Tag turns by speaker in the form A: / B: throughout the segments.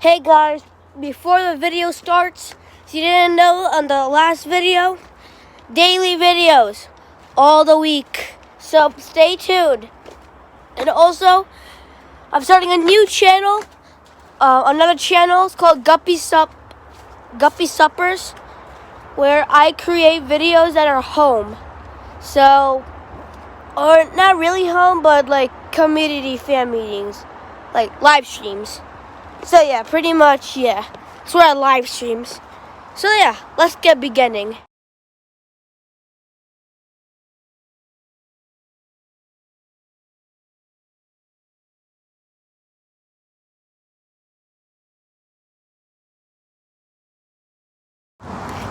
A: Hey guys, before the video starts, if you didn't know, on the last video, daily videos all the week. So stay tuned. And also, I'm starting a new channel, another channel. It's called Guppy Suppers, where I create videos that are home. So, or not really home, but like community fan meetings, like live streams. So yeah, pretty much, yeah. That's where I live streams. So yeah, let's get beginning.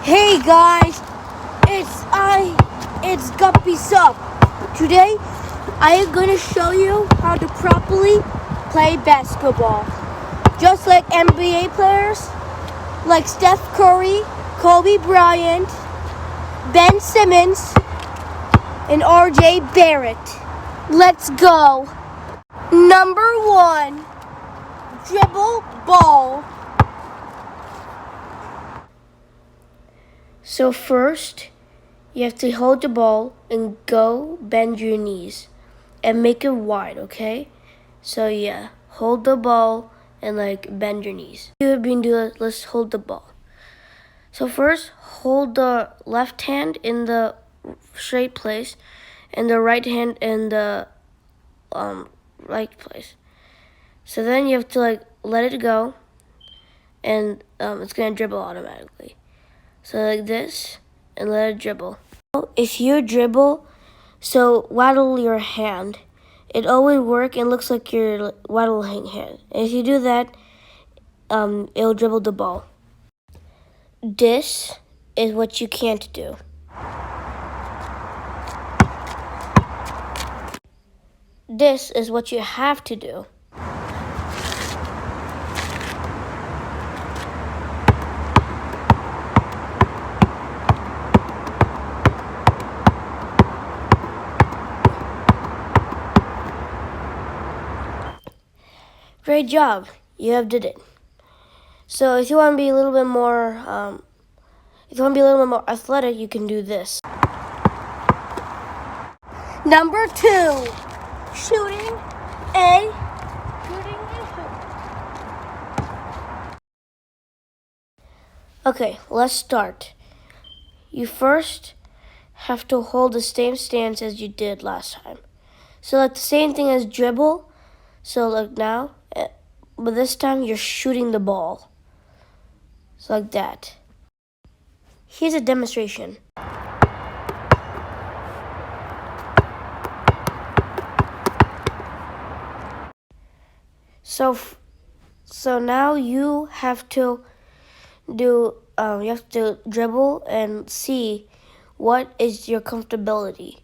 A: Hey guys, it's Guppy Sup. Today, I am gonna show you how to properly play basketball. Just like NBA players, like Steph Curry, Kobe Bryant, Ben Simmons, and RJ Barrett. Let's go. Number 1, dribble ball. So first, you have to hold the ball and go bend your knees and make it wide, okay? So yeah, hold the ball and like bend your knees. You have been doing, let's hold the ball. So first, hold the left hand in the straight place and the right hand in the right place. So then you have to like let it go and it's gonna dribble automatically. So like this, and let it dribble. If you dribble, so waddle your hand. It always works and looks like you're waddling hand. And if you do that, it'll dribble the ball. This is what you can't do. This is what you have to do. Great job, you have did it. So if you want to be a little bit more, athletic, you can do this. Number 2, shooting a hoop. Okay, let's start. You first have to hold the same stance as you did last time. So like the same thing as dribble. So like now, but this time you're shooting the ball. So like that. Here's a demonstration. So now you have to dribble and see what is your comfortability.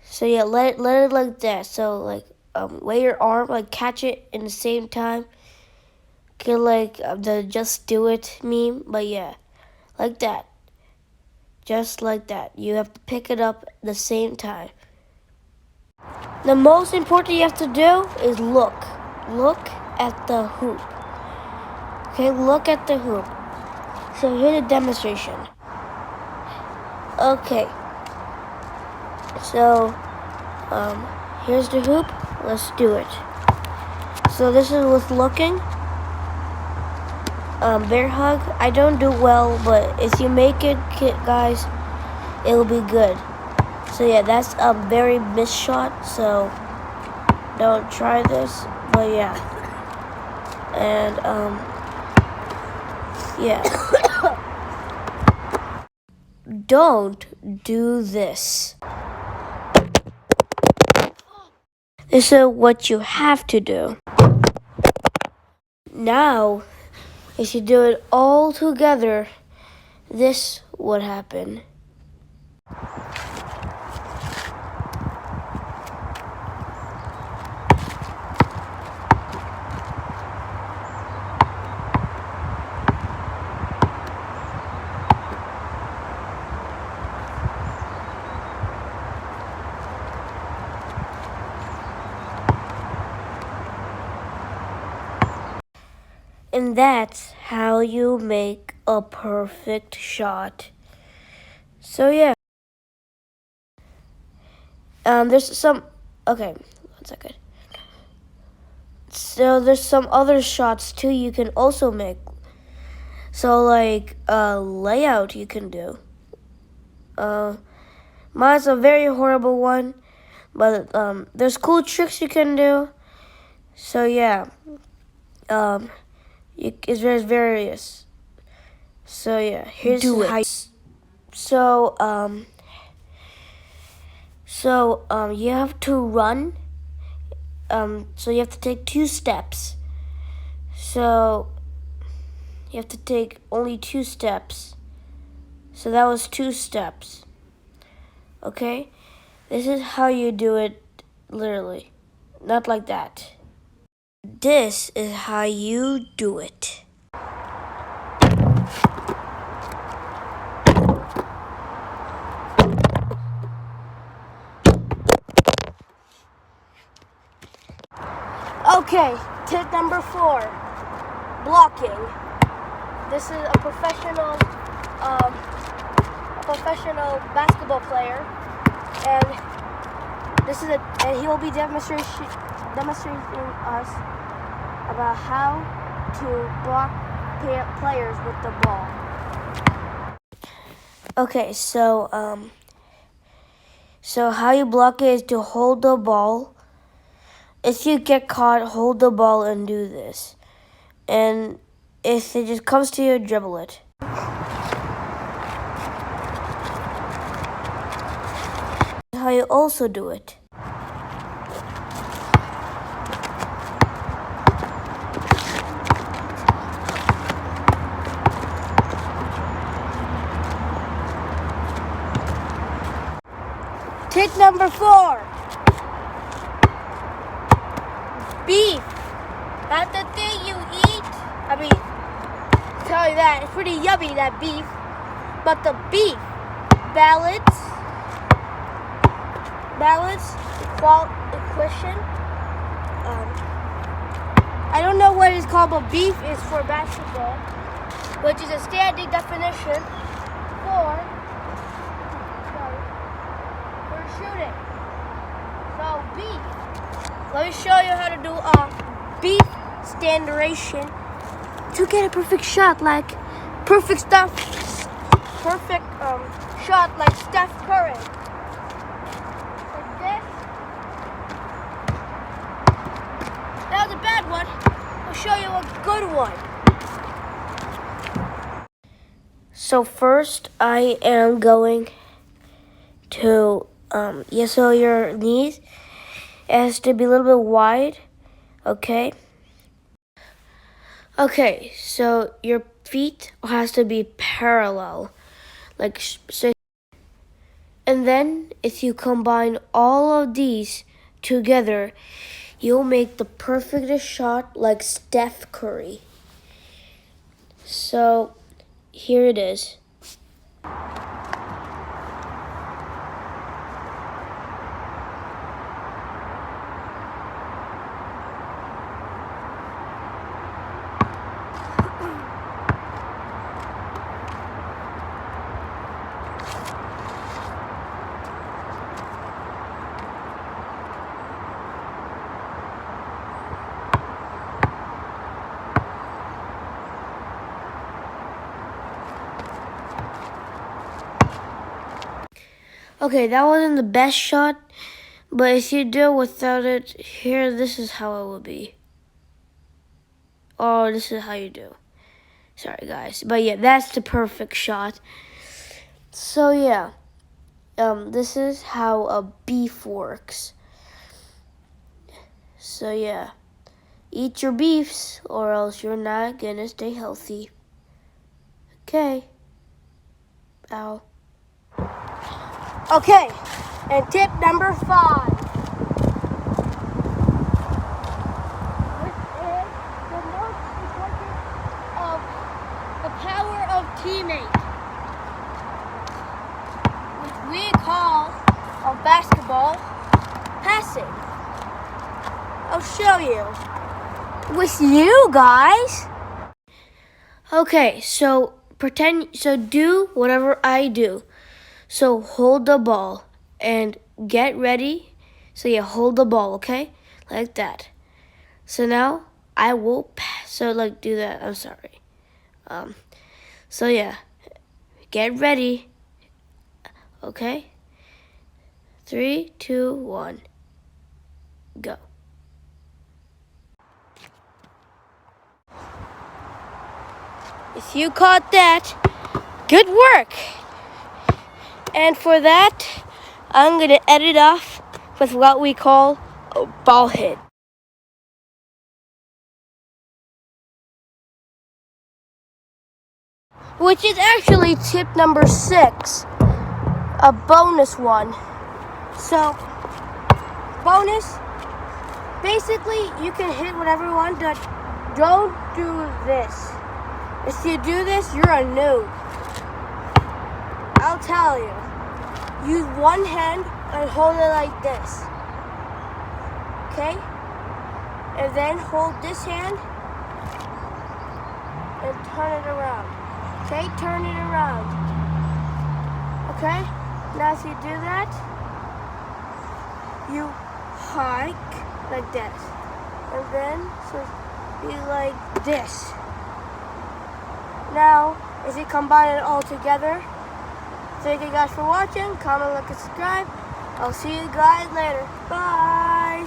A: So yeah, let it like that. So like lay your arm, like catch it in the same time. Get like the just do it meme, but yeah, like that. Just like that. You have to pick it up at the same time. The most important you have to do is look. Look at the hoop. Okay, look at the hoop. So here's a demonstration. Okay. So, here's the hoop. Let's do it. So this is with looking. Bear hug. I don't do well, but if you make it, guys, it'll be good. So yeah, that's a very missed shot. So don't try this. But yeah, and yeah. Don't do this. This is what you have to do. Now, if you do it all together, this would happen. And that's how you make a perfect shot. So yeah. There's some. Okay, 1 second. So there's some other shots too you can also make. So like layout you can do. Mine's a very horrible one, but there's cool tricks you can do. So yeah, it's various. So yeah, here's how. So you have to run. So you have to take 2 steps. So you have to take only 2 steps. So that was 2 steps. Okay? This is how you do it literally. Not like that. This is how you do it. Okay, tip number 4, blocking. This is a professional basketball player, and he will be demonstrating us about how to block players with the ball. Okay, so how you block it is to hold the ball. If you get caught, hold the ball and do this. And if it just comes to you, dribble it. How you also do it. Tip number 4. Beef. That's the thing you eat. I mean, tell you that it's pretty yummy, that beef. But the beef balance, equation. I don't know what it's called, but beef is for basketball, which is a standing definition for shooting. So beef. Let me show you how to do a beef standardization to get a perfect shot, like shot like Steph Curry. Like this. That was a bad one. I'll show you a good one. So first, I am going to so your knees has to be a little bit wide, okay? Okay, so your feet has to be parallel, like so. And then if you combine all of these together, you'll make the perfect shot like Steph Curry. So here it is. Okay, that wasn't the best shot, but if you do it without it, here, this is how it would be. Oh, this is how you do. Sorry, guys. But yeah, that's the perfect shot. So yeah, this is how a beef works. So yeah, eat your beefs or else you're not gonna stay healthy. Okay. Ow. Okay, and tip number 5. This is the most important of the power of teammate, which we call of basketball passing. I'll show you with you guys. Okay, so do whatever I do. So hold the ball and get ready. So yeah, hold the ball, okay? Like that. So now I will pass. So like do that. I'm sorry. So yeah, get ready. Okay? 3, 2, 1, go. If you caught that, good work. And for that, I'm going to edit off with what we call a ball hit. Which is actually tip number 6, a bonus one. So, bonus, basically you can hit whatever you want, but don't do this. If you do this, you're a noob. I'll tell you. Use one hand and hold it like this. Okay? And then hold this hand and turn it around. Okay? Turn it around. Okay? Now if you do that, you hike like this. And then so be like this. Now, if you combine it all together, thank you guys for watching. Comment, like, and subscribe. I'll see you guys later. Bye.